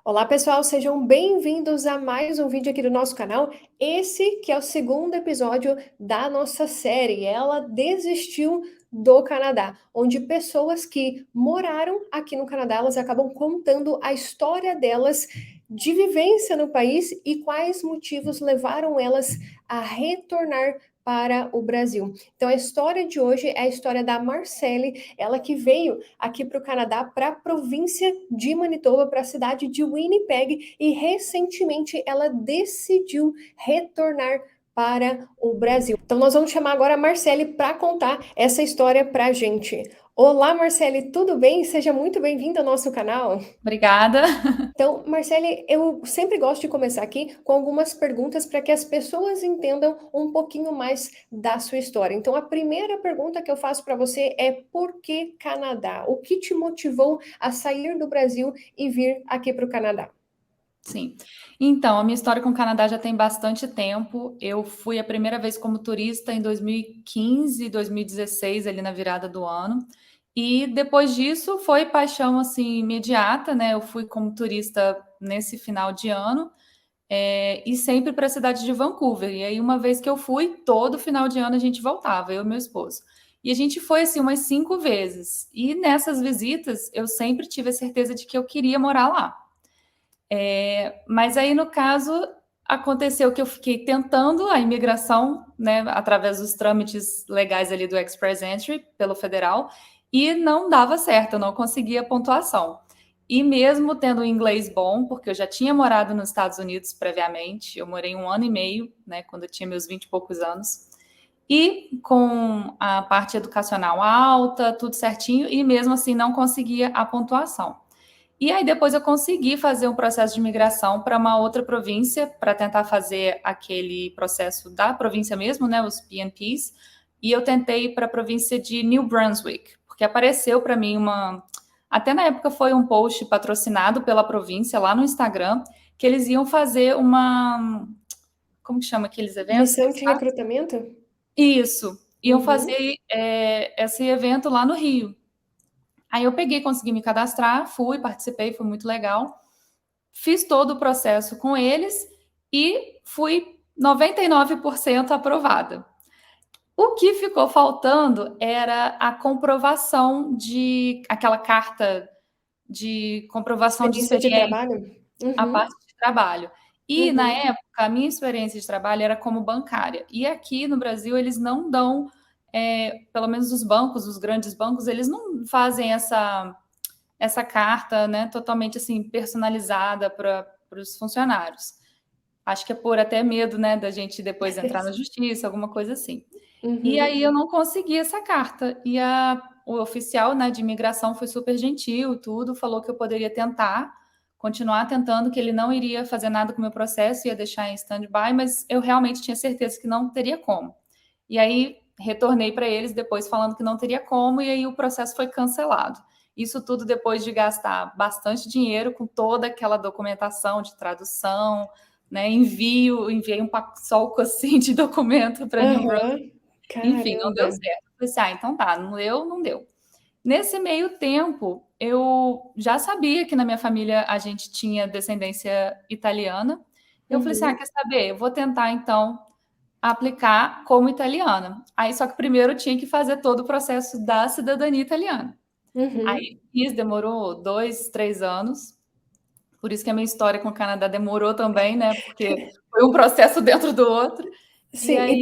Olá, pessoal, sejam bem-vindos a mais um vídeo aqui do nosso canal. Esse que é o segundo episódio da nossa série. Ela desistiu do Canadá, onde pessoas que moraram aqui no Canadá, elas acabam contando a história delas de vivência no país e quais motivos levaram elas a retornar para o Brasil. Então, a história de hoje é a história da Marcele, ela que veio aqui para o Canadá, para a província de Manitoba, para a cidade de Winnipeg, e recentemente ela decidiu retornar para o Brasil. Então, nós vamos chamar agora a Marcele para contar essa história para a gente. Olá, Marcele, tudo bem? Seja muito bem-vinda ao nosso canal. Obrigada. Então, Marcele, eu sempre gosto de começar aqui com algumas perguntas para que as pessoas entendam um pouquinho mais da sua história. Então, a primeira pergunta que eu faço para você é: por que Canadá? O que te motivou a sair do Brasil e vir aqui para o Canadá? Sim. Então, a minha história com o Canadá já tem bastante tempo. Eu fui a primeira vez como turista em 2015, 2016, ali na virada do ano. E depois disso foi paixão assim imediata, né? Eu fui como turista nesse final de ano, e sempre para a cidade de Vancouver. E aí, uma vez que eu fui, todo final de ano a gente voltava, eu e meu esposo. E a gente foi assim umas 5 vezes. E nessas visitas eu sempre tive a certeza de que eu queria morar lá. Mas aí, no caso, aconteceu que eu fiquei tentando a imigração, né, através dos trâmites legais ali do Express Entry, pelo federal, e não dava certo, eu não conseguia pontuação. E mesmo tendo um inglês bom, porque eu já tinha morado nos Estados Unidos previamente, eu morei 1 ano e meio, né, quando eu tinha meus 20 e poucos anos, e com a parte educacional alta, tudo certinho, e mesmo assim não conseguia a pontuação. E aí depois eu consegui fazer um processo de migração para uma outra província, para tentar fazer aquele processo da província mesmo, né, os PNPs, e eu tentei ir para a província de New Brunswick, porque apareceu para mim até na época foi um post patrocinado pela província lá no Instagram, que eles iam fazer como que chama aqueles eventos que Missão eles de fazem? recrutamento? Isso, iam Uhum. fazer esse evento lá no Rio. Aí eu peguei, consegui me cadastrar, fui, participei, foi muito legal. Fiz todo o processo com eles e fui 99% aprovada. O que ficou faltando era a comprovação de aquela carta de comprovação de Experiência de experiência, trabalho? a Uhum. parte de trabalho. E na Uhum. época, a minha experiência de trabalho era como bancária. E aqui no Brasil, eles não dão, pelo menos os bancos, os grandes bancos, eles não fazem essa carta, né, totalmente assim personalizada para os funcionários. Acho que é por até medo, né, da gente depois entrar na justiça, alguma coisa assim. E aí Uhum. eu não consegui essa carta. E o oficial, né, de imigração foi super gentil, tudo, falou que eu poderia tentar, continuar tentando, que ele não iria fazer nada com o meu processo, ia deixar em stand-by, mas eu realmente tinha certeza que não teria como. E aí retornei para eles depois falando que não teria como, e aí o processo foi cancelado. Isso tudo depois de gastar bastante dinheiro com toda aquela documentação de tradução, né? Enviei um pacote assim de documento para New Brunswick. Aham. Enfim, não deu Caramba. certo. Eu falei assim, então tá, não deu, não deu. Nesse meio tempo, eu já sabia que na minha família a gente tinha descendência italiana. Eu falei assim, Uhum. quer saber? Eu vou tentar então aplicar como italiana. Aí só que primeiro eu tinha que fazer todo o processo da cidadania italiana. Aí Uhum. fiz, demorou 2, 3 anos. Por isso que a minha história com o Canadá demorou também, né? Porque foi um processo dentro do outro. E Sim, e aí,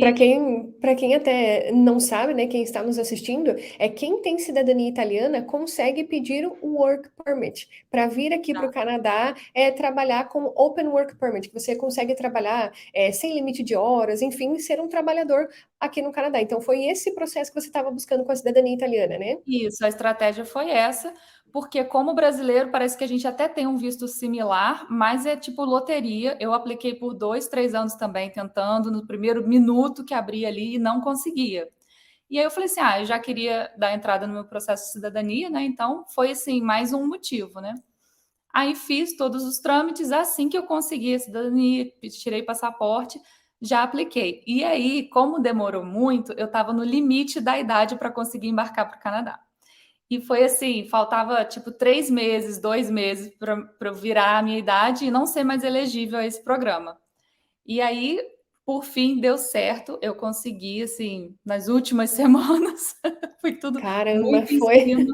para quem até não sabe, né, quem está nos assistindo, é quem tem cidadania italiana consegue pedir o work permit para vir aqui para o Canadá, trabalhar com open work permit, que você consegue trabalhar sem limite de horas, enfim, ser um trabalhador aqui no Canadá. Então foi esse processo que você estava buscando com a cidadania italiana, né? isso, a estratégia foi essa, porque como brasileiro parece que a gente até tem um visto similar, mas é tipo loteria. Eu apliquei por 2, 3 anos também, tentando no primeiro minuto que abria ali e não conseguia. E aí eu falei assim, eu já queria dar entrada no meu processo de cidadania, né? Então foi assim, mais um motivo, né? Aí fiz todos os trâmites, assim que eu consegui a cidadania, tirei passaporte, já apliquei. E aí, como demorou muito, eu estava no limite da idade para conseguir embarcar para o Canadá. E foi assim, faltava tipo 3 meses, 2 meses para eu virar a minha idade e não ser mais elegível a esse programa. E aí, por fim, deu certo. Eu consegui, assim, nas últimas semanas, foi tudo Caramba, muito em foi, cima.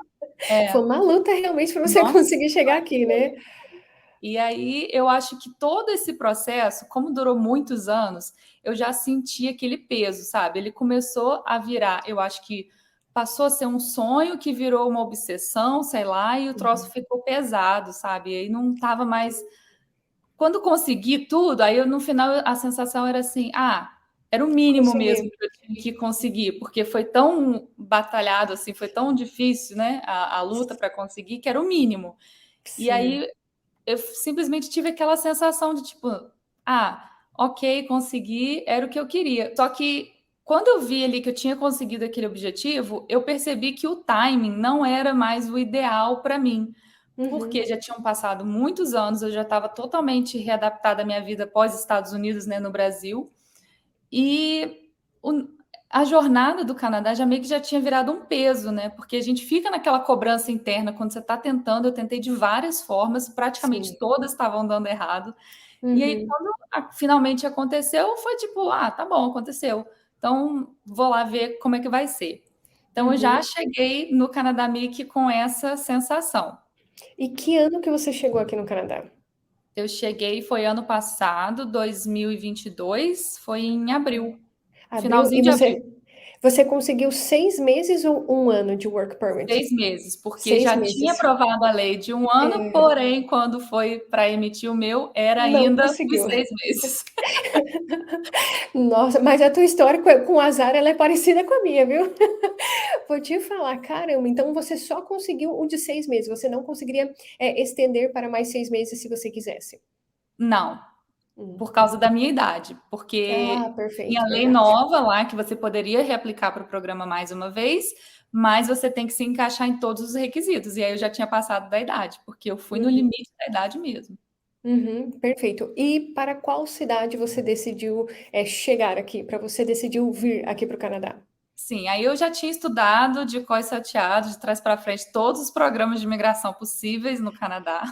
foi É, uma luta realmente para você nossa, conseguir chegar aqui, né? e aí eu acho que todo esse processo, como durou muitos anos, eu já senti aquele peso, sabe? Ele começou a virar, eu acho que passou a ser um sonho que virou uma obsessão, sei lá, e o troço Uhum. ficou pesado, sabe? E aí não tava mais. Quando consegui tudo, aí no final a sensação era assim: ah, era o mínimo mesmo Conseguiu. que eu tinha que conseguir, porque foi tão batalhado assim, foi tão difícil, né? A luta para conseguir, que era o mínimo. E Sim. aí eu simplesmente tive aquela sensação de tipo, ah, ok, consegui, era o que eu queria. Só que quando eu vi ali que eu tinha conseguido aquele objetivo, eu percebi que o timing não era mais o ideal para mim, porque Uhum. já tinham passado muitos anos, eu já estava totalmente readaptada à minha vida pós Estados Unidos, né, no Brasil, e o- a jornada do Canadá já meio que já tinha virado um peso, né? Porque a gente fica naquela cobrança interna quando você está tentando. Eu tentei de várias formas, praticamente Sim. todas estavam dando errado. E aí, Uhum. quando finalmente aconteceu, foi tipo, ah, tá bom, aconteceu. Então, vou lá ver como é que vai ser. Então, eu já Uhum. cheguei no Canadá meio que com essa sensação. E que ano que você chegou aqui no Canadá? Eu cheguei, foi ano passado, 2022, foi em abril, Abril. E finalzinho de abril. você conseguiu 6 meses ou um ano de work permit? 6 meses, porque 6 meses. já tinha aprovado a lei de 1 ano, É, porém, quando foi para emitir o meu, era não ainda os conseguiu. 6 meses. Nossa, mas a tua história com a Zara, ela é parecida com a minha, viu? Vou te falar, caramba, então você só conseguiu um de 6 meses, você não conseguiria estender para mais 6 meses se você quisesse. Não, Hum. por causa da minha idade, Ah, porque tinha perfeito, lei verdade. nova lá que você poderia reaplicar para o programa mais uma vez, mas você tem que se encaixar em todos os requisitos. E aí eu já tinha passado da idade, porque eu fui no Uhum, limite da idade mesmo. uhum, perfeito. E para qual cidade você decidiu chegar aqui? Para você decidiu vir aqui para o Canadá? Sim, aí eu já tinha estudado de cós salteado, de trás para frente, todos os programas de imigração possíveis no Canadá.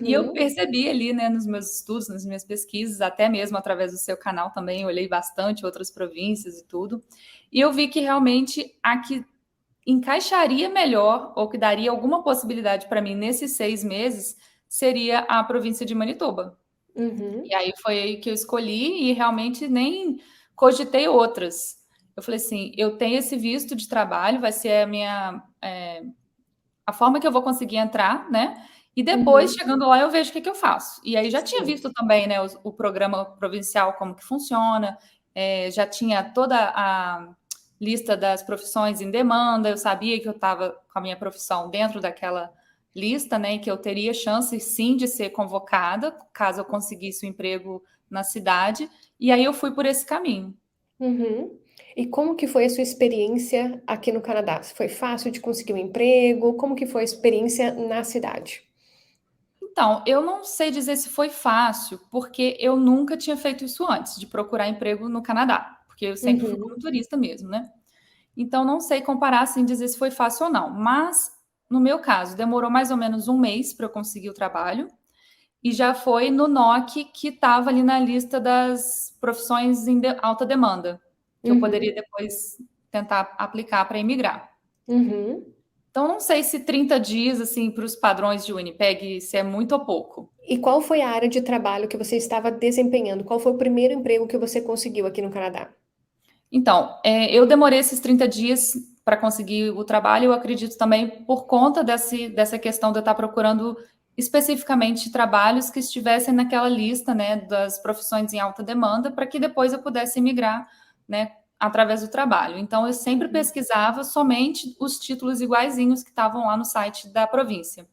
E eu Uhum, percebi ali, né, nos meus estudos, nas minhas pesquisas, até mesmo através do seu canal também, eu olhei bastante outras províncias e tudo. E eu vi que realmente a que encaixaria melhor, ou que daria alguma possibilidade para mim nesses 6 meses, seria a província de Manitoba. uhum, E aí foi aí que eu escolhi e realmente nem cogitei outras. Eu falei assim, eu tenho esse visto de trabalho, vai ser a forma que eu vou conseguir entrar, né? E depois, uhum, chegando lá, eu vejo o que, que eu faço. E aí já tinha sim. visto também, né, o programa provincial, como que funciona, já tinha toda a lista das profissões em demanda, eu sabia que eu estava com a minha profissão dentro daquela lista, né, e que eu teria chance, sim, de ser convocada, caso eu conseguisse o emprego na cidade, e aí eu fui por esse caminho. Uhum. E como que foi a sua experiência aqui no Canadá? Foi fácil de conseguir um emprego? Como que foi a experiência na cidade? Então, eu não sei dizer se foi fácil, porque eu nunca tinha feito isso antes, de procurar emprego no Canadá, porque eu sempre fui como Uhum, turista mesmo, né? Então, não sei comparar assim, dizer se foi fácil ou não. Mas, no meu caso, demorou mais ou menos um mês para eu conseguir o trabalho, e já foi no NOC que estava ali na lista das profissões em alta demanda, que eu poderia uhum, depois tentar aplicar para imigrar. uhum. Então, não sei se 30 dias, assim, para os padrões de Winnipeg, se é muito ou pouco. E qual foi a área de trabalho que você estava desempenhando? Qual foi o primeiro emprego que você conseguiu aqui no Canadá? Então, eu demorei esses 30 dias para conseguir o trabalho, eu acredito também por conta dessa questão de eu estar procurando especificamente trabalhos que estivessem naquela lista, né, das profissões em alta demanda, para que depois eu pudesse migrar, né, através do trabalho. Então, eu sempre Uhum, pesquisava somente os títulos iguaizinhos que estavam lá no site da província.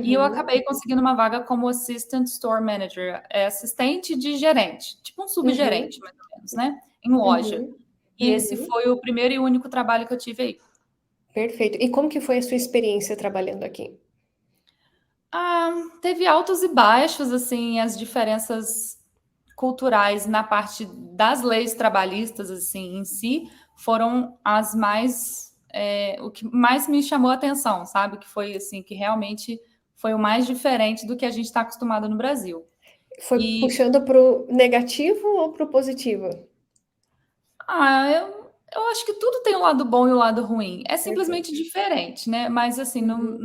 E eu uhum, acabei conseguindo uma vaga como Assistant Store Manager, assistente de gerente, tipo um uhum, subgerente, mais ou menos, né, em loja. uhum, E esse uhum. foi o primeiro e único trabalho que eu tive aí. Perfeito. E como que foi a sua experiência trabalhando aqui? Ah, teve altos e baixos, assim, as diferenças culturais na parte das leis trabalhistas, assim, em si, foram as mais o que mais me chamou a atenção, sabe? Que foi assim, que realmente foi o mais diferente do que a gente está acostumado no Brasil. Foi E puxando para o negativo ou para o positivo? eu acho que tudo tem um lado bom e um lado ruim. É simplesmente Perfeito. diferente, né? Mas assim, Uhum,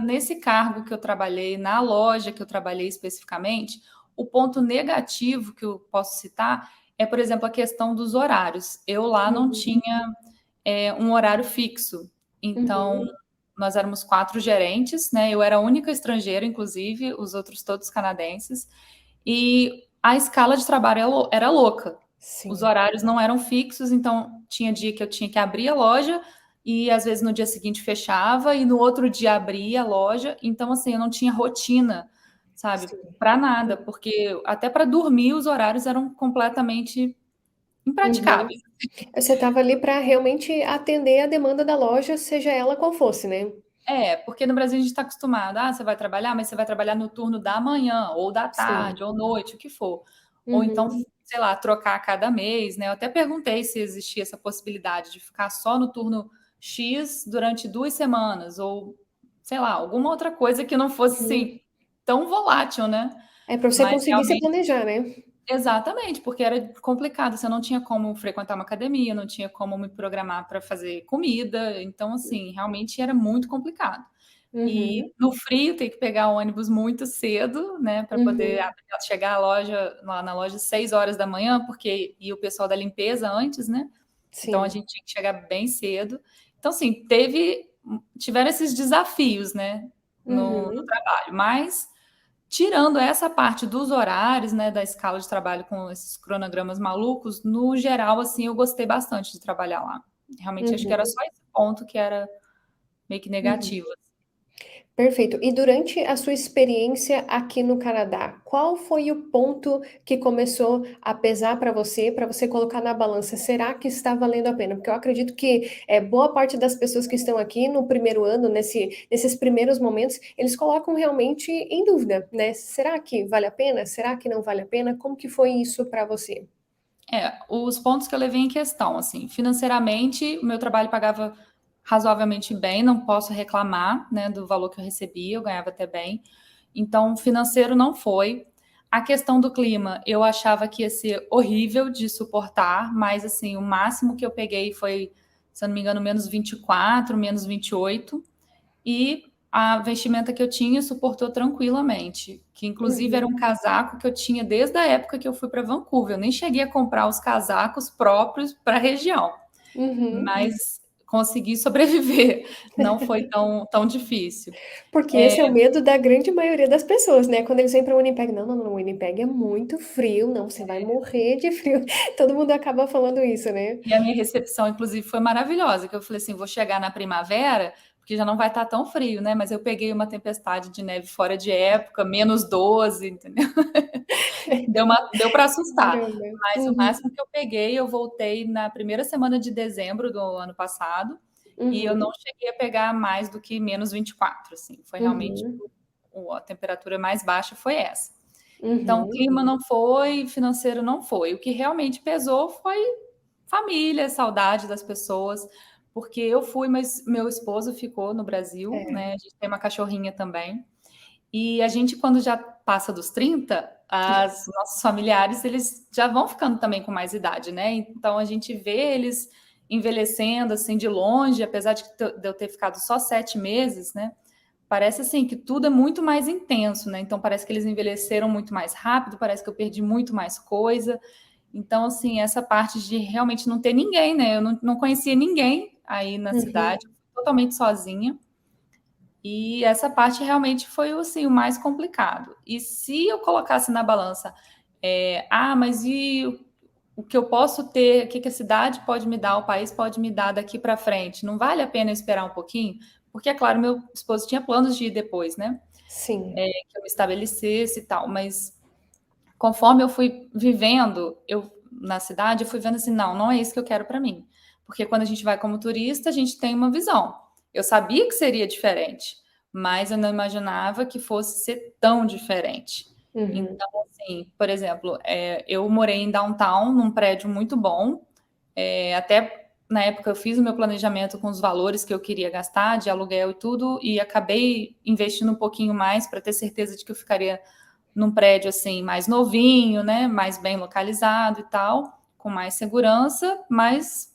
nesse cargo que eu trabalhei, na loja que eu trabalhei especificamente, o ponto negativo que eu posso citar é, por exemplo, a questão dos horários. Eu lá não uhum, tinha um horário fixo. Então, uhum. nós éramos 4 gerentes, né? Eu era a única estrangeira, inclusive, os outros todos canadenses. E a escala de trabalho era louca. Os Sim. horários não eram fixos, então tinha dia que eu tinha que abrir a loja e às vezes no dia seguinte fechava e no outro dia abria a loja. Então, assim, eu não tinha rotina, sabe? Sim. Para nada, porque até para dormir os horários eram completamente Uhum. impraticáveis. Você estava ali para realmente atender a demanda da loja, seja ela qual fosse, né? Porque no Brasil a gente está acostumado, você vai trabalhar, mas você vai trabalhar no turno da manhã, ou da Sim. tarde, ou noite, o que for. Ou então, Uhum. sei lá, trocar a cada mês, né? Eu até perguntei se existia essa possibilidade de ficar só no turno X durante 2 semanas, ou sei lá, alguma outra coisa que não fosse Uhum. assim, tão volátil, né? É para você Mas conseguir se realmente. planejar, né? Exatamente, porque era complicado, você não tinha como frequentar uma academia, não tinha como me programar para fazer comida, então, assim, realmente era muito complicado. E Uhum. no frio tem que pegar o ônibus muito cedo, né, para poder Uhum. chegar à loja, lá na loja 6 horas da manhã, porque ia o pessoal da limpeza antes, né? Então a Sim. gente tinha que chegar bem cedo. Então, assim, tiveram esses desafios, né, no Uhum. trabalho, mas tirando essa parte dos horários, né, da escala de trabalho com esses cronogramas malucos, no geral, assim, eu gostei bastante de trabalhar lá. Realmente acho que era Uhum. só esse ponto que era meio que Uhum. negativo. Perfeito. E durante a sua experiência aqui no Canadá, qual foi o ponto que começou a pesar para você colocar na balança? Será que está valendo a pena? Porque eu acredito que boa parte das pessoas que estão aqui no primeiro ano, nesses primeiros momentos, eles colocam realmente em dúvida, né? Será que vale a pena? Será que não vale a pena? Como que foi isso para você? Os pontos que eu levei em questão, assim, financeiramente, o meu trabalho pagava razoavelmente bem, não posso reclamar, né, do valor que eu recebia, eu ganhava até bem. Então, financeiro não foi. A questão do clima, eu achava que ia ser horrível de suportar, mas, assim, o máximo que eu peguei foi, se eu não me engano, -24, -28. E a vestimenta que eu tinha suportou tranquilamente, que inclusive era Uhum, um casaco que eu tinha desde a época que eu fui para Vancouver. Eu nem cheguei a comprar os casacos próprios para a região, uhum. mas consegui sobreviver. Não foi tão difícil. Porque esse é o medo da grande maioria das pessoas, né? Quando eles vêm para o Winnipeg, não, não, não, o Winnipeg é muito frio, não, você vai morrer de frio. Todo mundo acaba falando isso, né? E a minha recepção, inclusive, foi maravilhosa, que eu falei assim, vou chegar na primavera, porque já não vai estar tão frio, né? Mas eu peguei uma tempestade de neve fora de época, -12, entendeu? Deu para assustar. Caramba. Mas o Uhum, máximo que eu peguei, eu voltei na primeira semana de dezembro do ano passado, e eu não uhum, cheguei a pegar mais do que -24, assim. Foi realmente uhum, a temperatura mais baixa foi essa. Então, uhum, clima não foi, financeiro não foi. O que realmente pesou foi família, saudade das pessoas, porque eu fui, mas meu esposo ficou no Brasil, é, né? A gente tem uma cachorrinha também. E a gente, quando já passa dos 30, nossos familiares, eles já vão ficando também com mais idade, né? Então a gente vê eles envelhecendo assim de longe, apesar de eu ter ficado só 7 meses, né? Parece assim que tudo é muito mais intenso, né? Então parece que eles envelheceram muito mais rápido, parece que eu perdi muito mais coisa. Então, assim, essa parte de realmente não ter ninguém, né? Eu não conhecia ninguém aí na uhum, cidade, totalmente sozinha. E essa parte realmente foi assim, o mais complicado. E se eu colocasse na balança, mas e o que eu posso ter, o que a cidade pode me dar, o país pode me dar daqui para frente? Não vale a pena eu esperar um pouquinho? Porque, é claro, meu esposo tinha planos de ir depois, né? sim, Que eu me estabelecesse e tal, mas conforme eu fui vivendo, eu na cidade, eu fui vendo assim, não é isso que eu quero para mim. Porque quando a gente vai como turista, a gente tem uma visão. Eu sabia que seria diferente, mas eu não imaginava que fosse ser tão diferente. uhum, Então, assim, por exemplo, eu morei em downtown, num prédio muito bom, até na época, eu fiz o meu planejamento com os valores que eu queria gastar de aluguel e tudo, e acabei investindo um pouquinho mais para ter certeza de que eu ficaria num prédio assim mais novinho, né, mais bem localizado e tal, com mais segurança, mas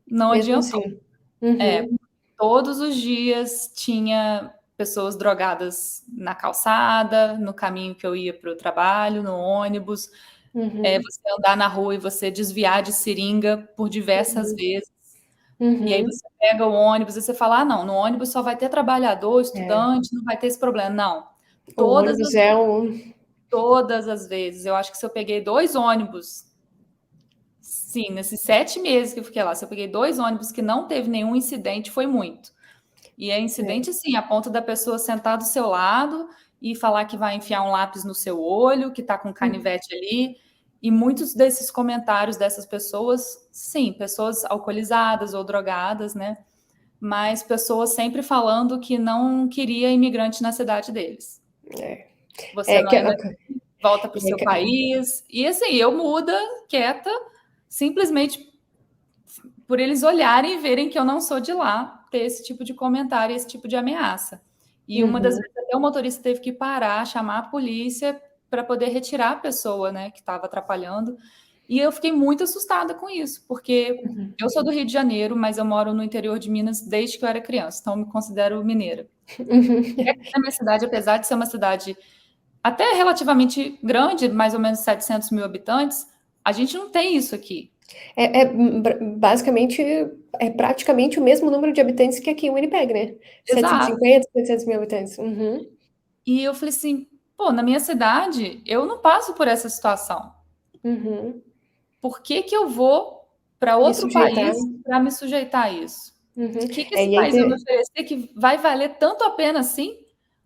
não Mesmo adiantou. assim. Uhum. Todos os dias tinha pessoas drogadas na calçada, no caminho que eu ia para o trabalho, no ônibus, Uhum. você andar na rua e você desviar de seringa por diversas Uhum. vezes. E aí Uhum. você pega o ônibus e você fala: ah, não, no ônibus só vai ter trabalhador, É. estudante, não vai ter esse problema. Não. O Todas ônibus as é vezes, um. todas as vezes. Eu acho que se eu peguei 2 ônibus, sim, nesses 7 meses que eu fiquei lá, se eu peguei 2 ônibus que não teve nenhum incidente, foi muito. E é É. incidente, assim, a ponto da pessoa sentar do seu lado e falar que vai enfiar um lápis no seu olho, que tá com Uhum. canivete ali. E muitos desses comentários dessas pessoas, sim, pessoas alcoolizadas ou drogadas, né? Mas pessoas sempre falando que não queria imigrante na cidade deles. É. Você É não que, é daqui, volta para o seu é país. E assim, eu muda, quieta, simplesmente por eles olharem e verem que eu não sou de lá, ter esse tipo de comentário, esse tipo de ameaça. E uma das Uhum. vezes até o motorista teve que parar, chamar a polícia para poder retirar a pessoa, né, que estava atrapalhando. E eu fiquei muito assustada com isso, porque Uhum. eu sou do Rio de Janeiro, mas eu moro no interior de Minas desde que eu era criança, então eu me considero mineira. E Uhum. aqui na minha cidade, apesar de ser uma cidade até relativamente grande, mais ou menos 700 mil habitantes, a gente não tem isso aqui. Basicamente, é praticamente o mesmo número de habitantes que aqui em Winnipeg, né? Exato. 750, 700 mil habitantes. Uhum. E eu falei assim, pô, na minha cidade eu não passo por essa situação. Uhum. Por que que eu vou para Me outro sujeitar. país para me sujeitar a isso? Uhum. O que que É, esse e aí, país vai me oferecer que vai valer tanto a pena assim?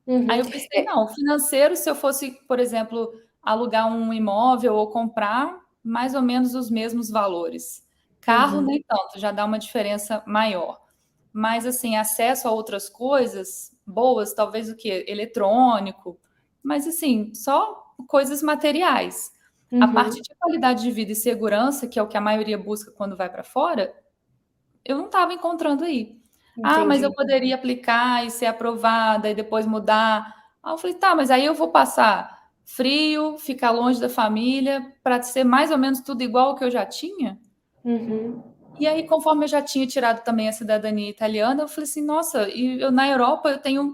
Aí uhum. eu pensei, não, financeiro, se eu fosse, por exemplo, alugar um imóvel ou comprar, mais ou menos os mesmos valores. Carro, Uhum. nem tanto, já dá uma diferença maior. Mas, assim, acesso a outras coisas boas, talvez o quê? Eletrônico, mas, assim, só coisas materiais. A parte Uhum. de qualidade de vida e segurança, que é o que a maioria busca quando vai para fora, eu não estava encontrando aí. Ah, mas eu Entendi. poderia aplicar e ser aprovada e depois mudar. Ah, eu falei, tá, mas aí eu vou passar frio, ficar longe da família, para ser mais ou menos tudo igual ao que eu já tinha? Uhum. E aí, conforme eu já tinha tirado também a cidadania italiana, eu falei assim, nossa, e eu na Europa eu tenho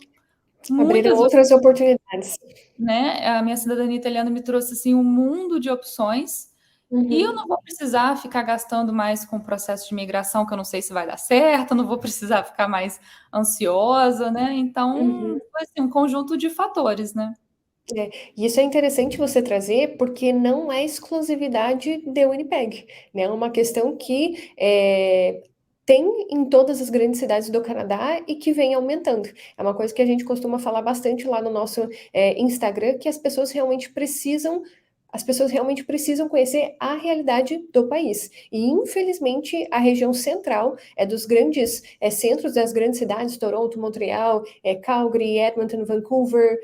Abriram muitas outras opções, oportunidades. né? A minha cidadania italiana me trouxe assim um mundo de opções. E eu Uhum. não vou precisar ficar gastando mais com o processo de imigração, que eu não sei se vai dar certo, eu não vou precisar ficar mais ansiosa, né? Então, Uhum. foi assim, um conjunto de fatores, né? É, e isso é interessante você trazer, porque não é exclusividade de Winnipeg, né? É uma questão que tem em todas as grandes cidades do Canadá e que vem aumentando. É uma coisa que a gente costuma falar bastante lá no nosso Instagram, que as pessoas realmente precisam conhecer a realidade do país. E, infelizmente, a região central é dos grandes centros das grandes cidades, Toronto, Montreal, Calgary, Edmonton, Vancouver,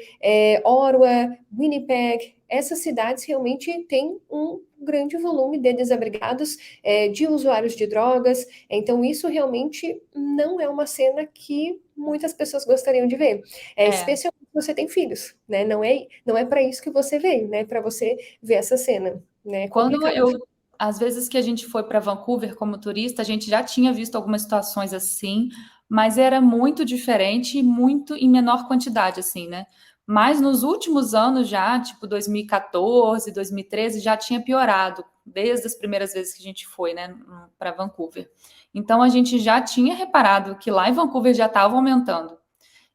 Ottawa, Winnipeg, essas cidades realmente têm um grande volume de desabrigados, de usuários de drogas, então isso realmente não é uma cena que muitas pessoas gostariam de ver, É. especialmente se você tem filhos, né? Não é para isso que você veio, né? Para você ver essa cena, né? É Quando complicado. eu, às vezes que a gente foi para Vancouver como turista, a gente já tinha visto algumas situações assim, mas era muito diferente e muito em menor quantidade, assim, né? Mas nos últimos anos já, tipo 2014, 2013, já tinha piorado, desde as primeiras vezes que a gente foi, né, para Vancouver. Então a gente já tinha reparado que lá em Vancouver já estava aumentando.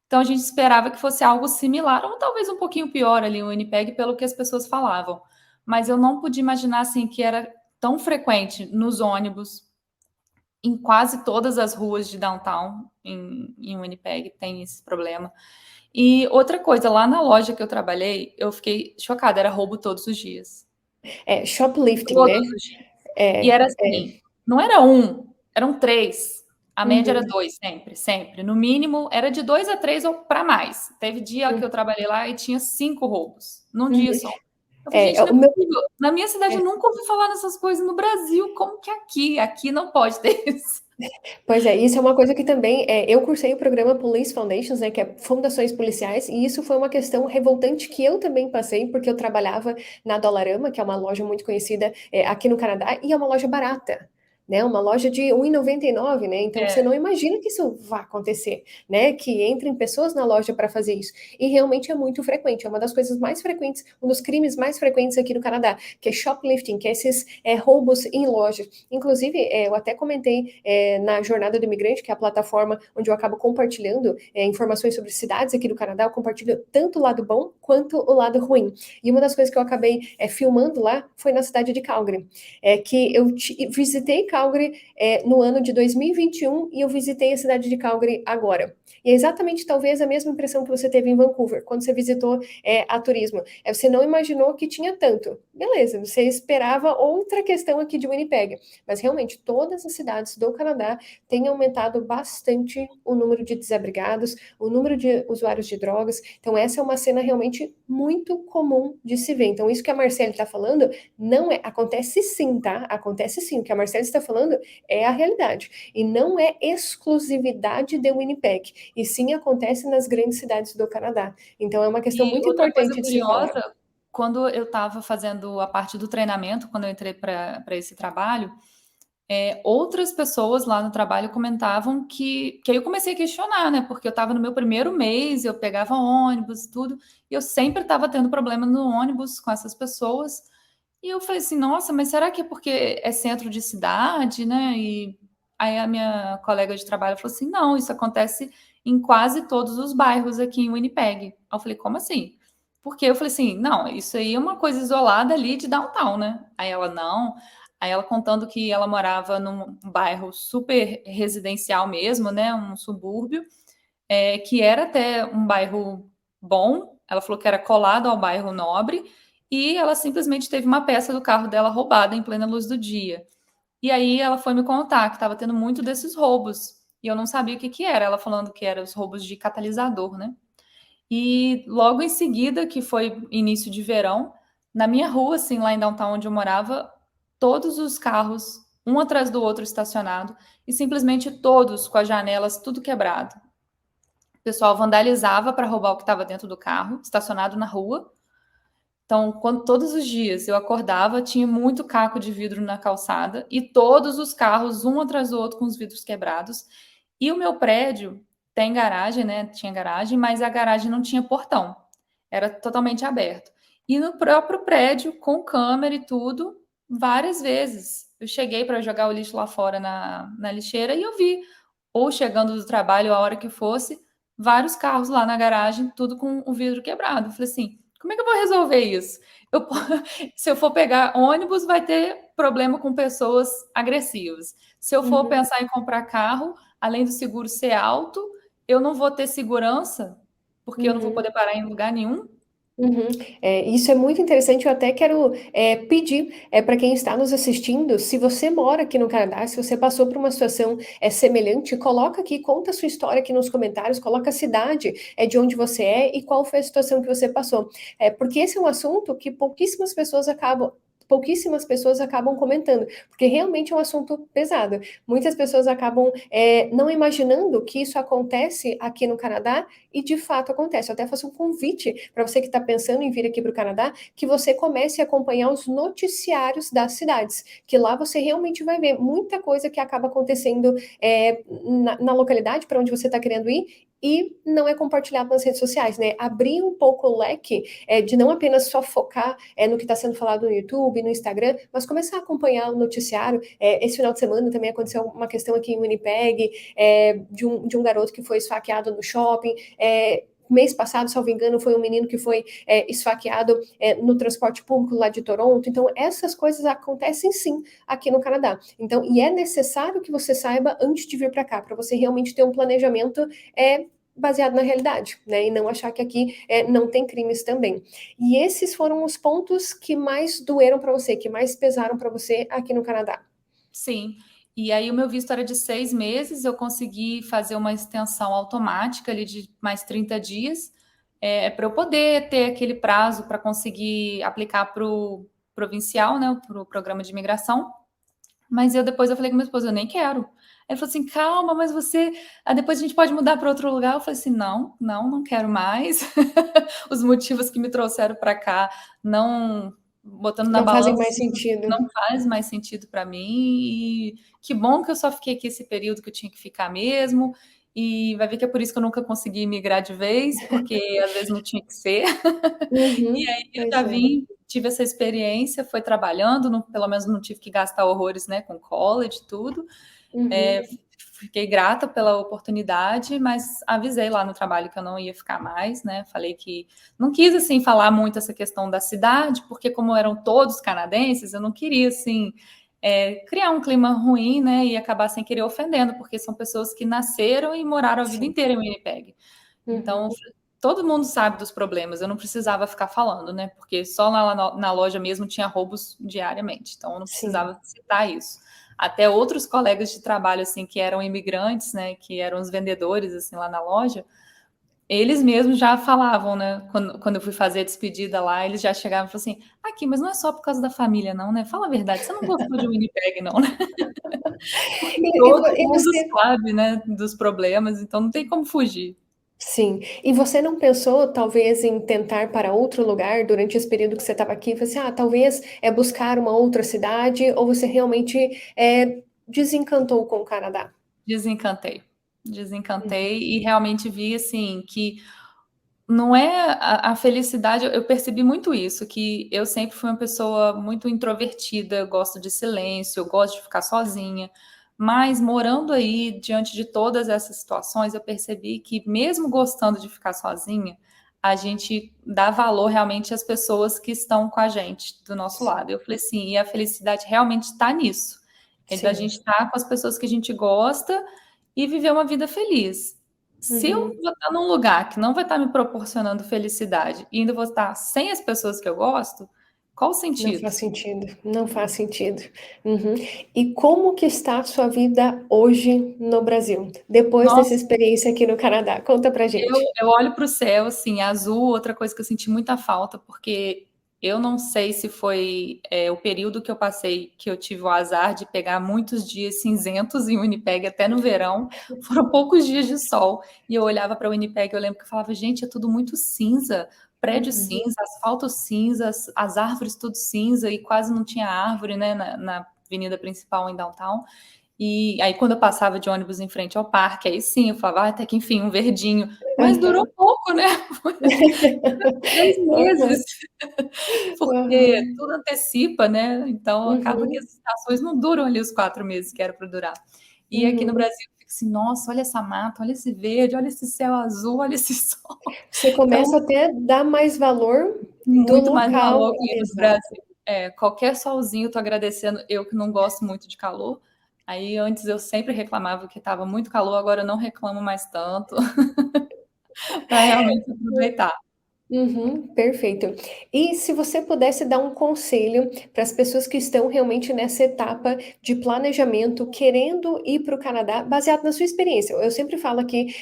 Então a gente esperava que fosse algo similar, ou talvez um pouquinho pior ali o Winnipeg, pelo que as pessoas falavam. Mas eu não podia imaginar assim que era tão frequente nos ônibus, em quase todas as ruas de downtown, em Winnipeg, tem esse problema. E outra coisa, lá na loja que eu trabalhei, eu fiquei chocada, era roubo todos os dias. Shoplifting, né? Todos os dias. E É, era assim, não era um, eram três. A média era uhum, dois, sempre, sempre. No mínimo, era de 2 a 3 ou para mais. Teve dia que eu uhum, trabalhei lá e tinha 5 roubos, num dia uhum. só. Eu falei, gente, não O é meu, possível. Na minha cidade é, eu nunca ouvi falar nessas coisas no Brasil. Como que aqui? Aqui não pode ter isso. Pois é, isso é uma coisa que também, eu cursei o programa Police Foundations, né, que é Fundações Policiais, e isso foi uma questão revoltante que eu também passei, porque eu trabalhava na Dollarama, que é uma loja muito conhecida, aqui no Canadá, e é uma loja barata, né, uma loja de 1,99, né, então você não É, imagina que isso vá acontecer, né, que entrem pessoas na loja para fazer isso, e realmente é muito frequente, é uma das coisas mais frequentes, um dos crimes mais frequentes aqui no Canadá, que é shoplifting, que é esses roubos em lojas. Inclusive, eu até comentei na Jornada do Imigrante, que é a plataforma onde eu acabo compartilhando informações sobre cidades aqui do Canadá, eu compartilho tanto o lado bom quanto o lado ruim. E uma das coisas que eu acabei filmando lá foi na cidade de Calgary, que eu visitei Calgary no ano de 2021 e eu visitei a cidade de Calgary agora. E é exatamente talvez a mesma impressão que você teve em Vancouver, quando você visitou a turismo. Você não imaginou que tinha tanto. Beleza, você esperava outra questão aqui de Winnipeg. Mas realmente, todas as cidades do Canadá têm aumentado bastante o número de desabrigados, o número de usuários de drogas. Então, essa é uma cena realmente muito comum de se ver. Então, isso que a Marcele está falando não é. Acontece sim, tá? Acontece sim. O que a Marcele está falando é a realidade. E não é exclusividade de Winnipeg. E sim acontece nas grandes cidades do Canadá. Então, é uma questão e muito outra coisa importante de se falar. curiosa, quando eu estava fazendo a parte do treinamento, quando eu entrei para esse trabalho, outras pessoas lá no trabalho comentavam que aí eu comecei a questionar, né? Porque eu estava no meu primeiro mês, eu pegava ônibus e tudo, e eu sempre estava tendo problema no ônibus com essas pessoas. E eu falei assim, nossa, mas será que é porque é centro de cidade, né? E aí a minha colega de trabalho falou assim, não, isso acontece em quase todos os bairros aqui em Winnipeg. Aí eu falei, como assim? Porque eu falei assim, não, isso aí é uma coisa isolada ali de downtown, né? Aí ela, não. Aí ela contando que ela morava num bairro super residencial mesmo, né? Um subúrbio, que era até um bairro bom. Ela falou que era colado ao bairro nobre e ela simplesmente teve uma peça do carro dela roubada em plena luz do dia. E aí ela foi me contar que estava tendo muito desses roubos e eu não sabia o que que era. Ela falando que eram os roubos de catalisador, né? E logo em seguida, que foi início de verão, na minha rua, assim, lá em downtown onde eu morava, todos os carros, um atrás do outro estacionado, e simplesmente todos com as janelas tudo quebrado. O pessoal vandalizava para roubar o que estava dentro do carro, estacionado na rua. Então, todos os dias eu acordava, tinha muito caco de vidro na calçada e todos os carros, um atrás do outro, com os vidros quebrados. E o meu prédio tem garagem, né? Tinha garagem, mas a garagem não tinha portão, era totalmente aberto. E no próprio prédio, com câmera e tudo, várias vezes. Eu cheguei para jogar o lixo lá fora na lixeira e eu vi, ou chegando do trabalho, a hora que fosse, vários carros lá na garagem, tudo com o vidro quebrado. Eu falei assim, como é que eu vou resolver isso? Eu, se eu for pegar ônibus, vai ter problema com pessoas agressivas. Se eu for Uhum. pensar em comprar carro, além do seguro ser alto, eu não vou ter segurança, porque eu não vou Uhum. poder parar em lugar nenhum. Uhum. Isso é muito interessante. Eu até quero pedir para quem está nos assistindo, se você mora aqui no Canadá, se você passou por uma situação semelhante, coloca aqui, conta a sua história aqui nos comentários, coloca a cidade de onde você é e qual foi a situação que você passou. Porque esse é um assunto que pouquíssimas pessoas acabam comentando, porque realmente é um assunto pesado. Muitas pessoas acabam não imaginando que isso acontece aqui no Canadá e de fato acontece. Eu até faço um convite para você que está pensando em vir aqui para o Canadá, que você comece a acompanhar os noticiários das cidades, que lá você realmente vai ver muita coisa que acaba acontecendo na localidade para onde você está querendo ir e não é compartilhado nas redes sociais, né? Abrir um pouco o leque de não apenas só focar no que está sendo falado no YouTube, no Instagram, mas começar a acompanhar o noticiário. Esse final de semana também aconteceu uma questão aqui em Winnipeg, de um garoto que foi esfaqueado no shopping. Mês passado, salvo engano, foi um menino que foi esfaqueado no transporte público lá de Toronto. Então, essas coisas acontecem sim aqui no Canadá. Então, e é necessário que você saiba antes de vir para cá, para você realmente ter um planejamento baseado na realidade, né? E não achar que aqui não tem crimes também. E esses foram os pontos que mais doeram para você, que mais pesaram para você aqui no Canadá. Sim. E aí o meu visto era de 6 meses, eu consegui fazer uma extensão automática ali de mais 30 dias, para eu poder ter aquele prazo para conseguir aplicar para o provincial, né, para o programa de imigração. Mas depois eu falei com meu esposo, eu nem quero. Ele falou assim, calma, mas você... depois a gente pode mudar para outro lugar. Eu falei assim, não quero mais. Os motivos que me trouxeram para cá, não... Botando na Não fazem balança, mais sentido. não faz mais sentido para mim. E que bom que eu só fiquei aqui esse período que eu tinha que ficar mesmo. E vai ver que é por isso que eu nunca consegui migrar de vez, porque às vezes não tinha que ser. E Uhum, aí eu pois já é. vim, tive essa experiência, foi trabalhando, pelo menos não tive que gastar horrores, né, com college e tudo. É, Uhum, fiquei grata pela oportunidade, mas avisei lá no trabalho que eu não ia ficar mais, né? Falei que não quis assim falar muito essa questão da cidade, porque como eram todos canadenses, eu não queria assim criar um clima ruim, né? E acabar sem querer ofendendo, porque são pessoas que nasceram e moraram a vida sim. inteira em Winnipeg. Então, Uhum, todo mundo sabe dos problemas, eu não precisava ficar falando, né? Porque só lá na loja mesmo tinha roubos diariamente, então eu não sim. precisava citar isso. Até outros colegas de trabalho, assim, que eram imigrantes, né? Que eram os vendedores, assim, lá na loja, eles mesmos já falavam, né? Quando eu fui fazer a despedida lá, eles já chegavam e falavam assim: aqui, mas não é só por causa da família, não, né? Fala a verdade, você não gostou de Winnipeg, não, né? Porque todo E mundo você, sabe, né, dos problemas, então não tem como fugir. sim. E você não pensou, talvez, em tentar para outro lugar durante esse período que você estava aqui? Você, talvez é buscar uma outra cidade, ou você realmente desencantou com o Canadá? Desencantei. Uhum, Desencantei e realmente vi, assim, que não é a felicidade, eu percebi muito isso, que eu sempre fui uma pessoa muito introvertida, eu gosto de silêncio, eu gosto de ficar sozinha, mas morando aí, diante de todas essas situações, eu percebi que mesmo gostando de ficar sozinha, a gente dá valor realmente às pessoas que estão com a gente, do nosso sim, lado. Eu falei assim, e a felicidade realmente está nisso, é da sim. gente estar com as pessoas que a gente gosta e viver uma vida feliz. Se eu Uhum. vou estar num lugar que não vai estar me proporcionando felicidade e ainda vou estar sem as pessoas que eu gosto, qual o Não sentido? faz sentido, não faz sentido. Uhum. E como que está a sua vida hoje no Brasil, depois dessa Nossa, experiência aqui no Canadá? Conta pra gente. eu olho para o céu, assim, azul, outra coisa que eu senti muita falta, porque eu não sei se foi o período que eu passei, que eu tive o azar de pegar muitos dias cinzentos em Winnipeg, até no verão, foram poucos dias de sol, e eu olhava para Winnipeg, eu lembro que eu falava, gente, é tudo muito cinza, prédio Uhum. cinza, asfalto cinza, as árvores tudo cinza, e quase não tinha árvore, né, na avenida principal em downtown. E aí, quando eu passava de ônibus em frente ao parque, aí sim, eu falava, até que enfim, um verdinho. Mas durou Aham. pouco, né? 3 meses, Aham, porque aham. tudo antecipa, né? Então, acaba que Uhum, as estações não duram ali os 4 meses que era para durar. E aqui no uhum. Brasil, eu fico assim, nossa, olha essa mata, olha esse verde, olha esse céu azul, olha esse sol. Você Então, começa até a dar mais valor do muito mais local. valor que no Exato. Brasil. Qualquer solzinho, tô agradecendo. Eu que não gosto muito de calor. Aí antes eu sempre reclamava que estava muito calor, agora eu não reclamo mais tanto, para realmente aproveitar. Uhum, perfeito. E se você pudesse dar um conselho para as pessoas que estão realmente nessa etapa de planejamento, querendo ir para o Canadá, baseado na sua experiência. Eu sempre falo aqui,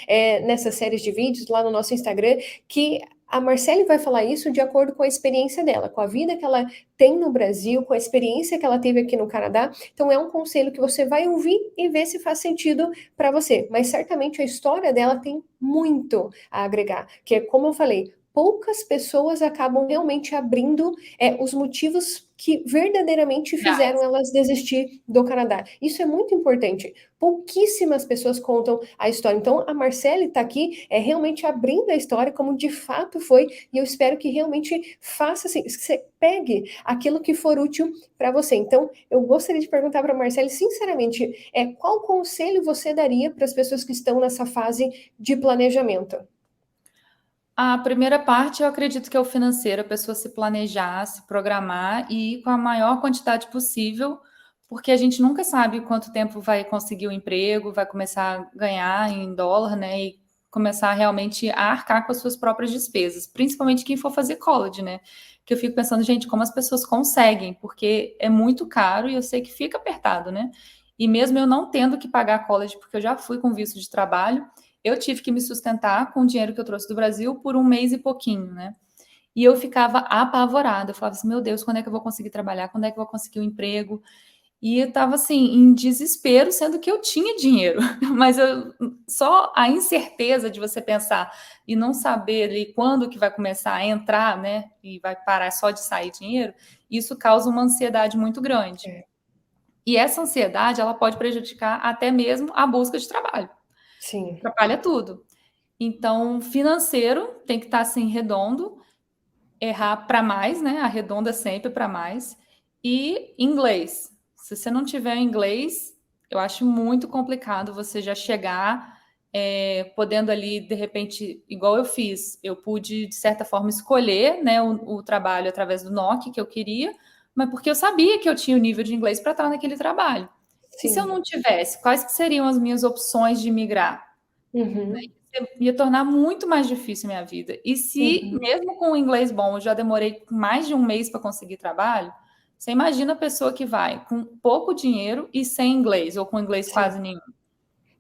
nessas séries de vídeos, lá no nosso Instagram, que a Marcele vai falar isso de acordo com a experiência dela, com a vida que ela tem no Brasil, com a experiência que ela teve aqui no Canadá. Então, é um conselho que você vai ouvir e ver se faz sentido para você. Mas certamente a história dela tem muito a agregar, que é como eu falei, poucas pessoas acabam realmente abrindo os motivos que verdadeiramente fizeram Reais. elas desistir do Canadá. Isso é muito importante. Pouquíssimas pessoas contam a história. Então, a Marcele está aqui realmente abrindo a história como de fato foi, e eu espero que realmente faça assim, que você pegue aquilo que for útil para você. Então, eu gostaria de perguntar para a Marcele, sinceramente, qual conselho você daria para as pessoas que estão nessa fase de planejamento? A primeira parte, eu acredito que é o financeiro, a pessoa se planejar, se programar e ir com a maior quantidade possível, porque a gente nunca sabe quanto tempo vai conseguir o emprego, vai começar a ganhar em dólar, né? E começar realmente a arcar com as suas próprias despesas, principalmente quem for fazer college, né? Que eu fico pensando, gente, como as pessoas conseguem, porque é muito caro e eu sei que fica apertado, né? E mesmo eu não tendo que pagar college, porque eu já fui com visto de trabalho, eu tive que me sustentar com o dinheiro que eu trouxe do Brasil por um mês e pouquinho, né? E eu ficava apavorada. Eu falava assim, meu Deus, quando é que eu vou conseguir trabalhar? Quando é que eu vou conseguir um emprego? E eu estava assim, em desespero, sendo que eu tinha dinheiro, mas só a incerteza de você pensar e não saber ali quando que vai começar a entrar, né? E vai parar só de sair dinheiro, isso causa uma ansiedade muito grande. É, E essa ansiedade, ela pode prejudicar até mesmo a busca de trabalho. sim. Atrapalha tudo. Então, financeiro tem que estar assim redondo, errar para mais, né? Arredonda sempre para mais. E inglês. Se você não tiver inglês, eu acho muito complicado você já chegar podendo ali, de repente, igual eu fiz, eu pude, de certa forma, escolher, né, o trabalho através do NOC que eu queria, mas porque eu sabia que eu tinha o nível de inglês para estar naquele trabalho. E se eu Sim. não tivesse, quais que seriam as minhas opções de migrar? Uhum. Ia tornar muito mais difícil a minha vida. E se, Uhum. mesmo com o inglês bom, eu já demorei mais de um mês para conseguir trabalho, você imagina a pessoa que vai com pouco dinheiro e sem inglês, ou com inglês Sim. quase nenhum.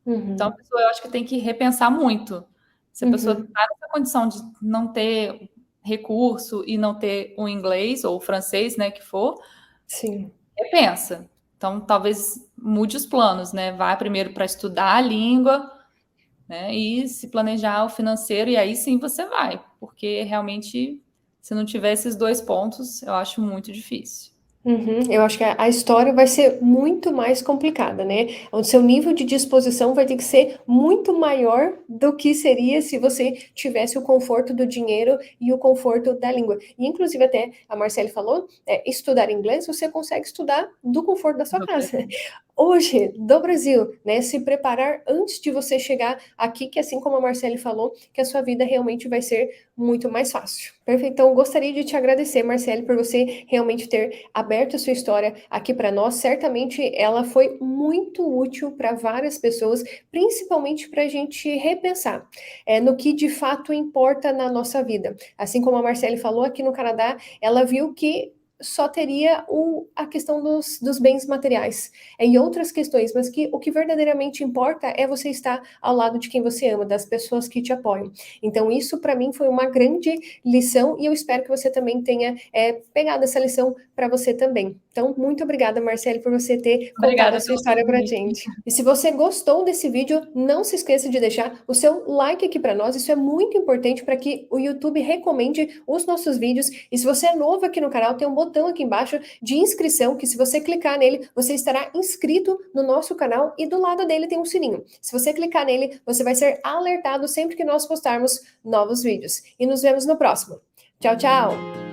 Então, a Uhum. pessoa, eu acho que tem que repensar muito. Se a pessoa Uhum. está nessa condição de não ter recurso e não ter o inglês ou o francês, né, que for, Sim. repensa. Então, talvez mude os planos, né? Vá primeiro para estudar a língua, né? E se planejar o financeiro, e aí sim você vai, porque realmente, se não tiver esses dois pontos, eu acho muito difícil. Uhum. Eu acho que a história vai ser muito mais complicada, né? O seu nível de disposição vai ter que ser muito maior do que seria se você tivesse o conforto do dinheiro e o conforto da língua. E, inclusive, até a Marcele falou, estudar inglês, você consegue estudar do conforto da sua casa. Hoje, do Brasil, né? Se preparar antes de você chegar aqui, que assim como a Marcele falou, que a sua vida realmente vai ser muito mais fácil. Perfeito. Então, gostaria de te agradecer, Marcele, por você realmente ter aberto a sua história aqui para nós. Certamente ela foi muito útil para várias pessoas, principalmente para a gente repensar no que de fato importa na nossa vida. Assim como a Marcele falou, aqui no Canadá, ela viu que só teria a questão dos bens materiais e outras questões, mas que o que verdadeiramente importa é você estar ao lado de quem você ama, das pessoas que te apoiam. Então, isso para mim foi uma grande lição e eu espero que você também tenha pegado essa lição para você também. Então, muito obrigada, Marcele, por você ter contado a Obrigada sua pelo história para a convite. gente. E se você gostou desse vídeo, não se esqueça de deixar o seu like aqui para nós. Isso é muito importante para que o YouTube recomende os nossos vídeos. E se você é novo aqui no canal, tem um botão aqui embaixo de inscrição, que se você clicar nele, você estará inscrito no nosso canal e do lado dele tem um sininho. Se você clicar nele, você vai ser alertado sempre que nós postarmos novos vídeos. E nos vemos no próximo. Tchau, tchau!